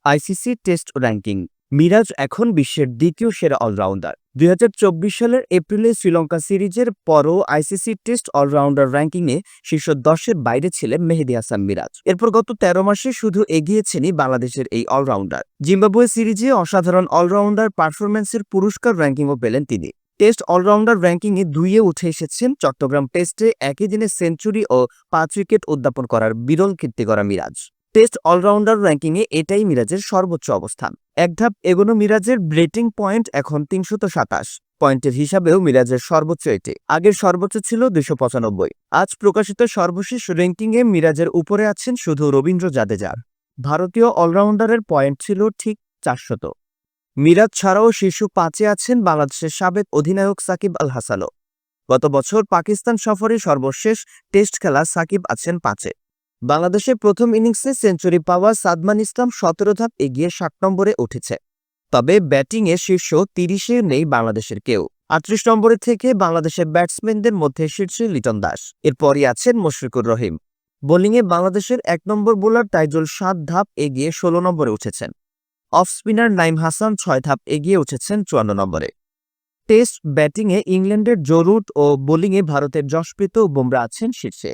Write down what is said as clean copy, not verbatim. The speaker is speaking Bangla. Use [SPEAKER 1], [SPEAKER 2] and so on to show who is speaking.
[SPEAKER 1] ICC test ranking. মিরাজ এখন বিশ্বের দ্বিতীয় সেরা অলরাউন্ডার। ২০২৪ সালের এপ্রিলে শ্রীলঙ্কা সিরিজের পরও আইসিসি টেস্ট অলরাউন্ডার র্যাঙ্কিংয়ে শীর্ষ ১০-এর বাইরে ছিলেন মেহেদী হাসান মিরাজ। এরপর গত ১৩ মাসে শুধু এগিয়েছেনই বাংলাদেশের এই অলরাউন্ডার। জিম্বাবুয়ে সিরিজে অসাধারণ অলরাউন্ডার পারফরম্যান্সের পুরস্কার র্যাঙ্কিংও পেলেন তিনি। টেস্ট অলরাউন্ডার র্যাঙ্কিংয়ে ২-এ উঠে এসেছেন চট্টগ্রাম টেস্টে একই দিনে সেঞ্চুরি ও ৫ উইকেট উদ্যাপন করার বিরল কীর্তি করা মিরাজ। টেস্ট অলরাউন্ডার র্যাঙ্কিংয়ে এটাই মিরাজের সর্বোচ্চ অবস্থান। এক ধাপ এগোনো মিরাজের ব্রেটিং পয়েন্ট এখন ৩২৭ পয়েন্টের হিসাবেও মিরাজের সর্বোচ্চ এটি। আগের সর্বোচ্চ ছিল ২৯৫। আজ প্রকাশিত সর্বশেষ র্যাঙ্কিংয়ে মিরাজের উপরে আছেন শুধু রবীন্দ্র জাদেজার। ভারতীয় অলরাউন্ডারের পয়েন্ট ছিল ঠিক ৪০০। মিরাজ ছাড়াও শীর্ষ ৫-এ আছেন বাংলাদেশের সাবেক অধিনায়ক সাকিব আল হাসানও। গত বছর পাকিস্তান সফরে সর্বশেষ টেস্ট খেলা সাকিব আছেন ৫-এ। বাংলাদেশের প্রথম ইনিংসে সেঞ্চুরি পাওয়া সাদমান ইসলাম ১৭ ধাপ এগিয়ে ৭ নম্বরে উঠেছে। তবে ব্যাটিংয়ে শীর্ষ ৩০-এ নেই বাংলাদেশের কেউ। ৩৮ নম্বরে থেকে বাংলাদেশের ব্যাটসম্যানদের মধ্যে শীর্ষে লিটন দাস। এরপরই আছেন মুশফিকুর রহিম। বোলিংয়ে বাংলাদেশের ১ নম্বর বোলার তাইজুল ৭ ধাপ এগিয়ে ১৬ নম্বরে উঠেছেন। অফ স্পিনার নাইম হাসান ৬ ধাপ এগিয়ে উঠেছেন ৫৪ নম্বরে। টেস্ট ব্যাটিংয়ে ইংল্যান্ডের জো রুট ও বোলিংয়ে ভারতের জশপ্রীত বুমরা আছেন শীর্ষে।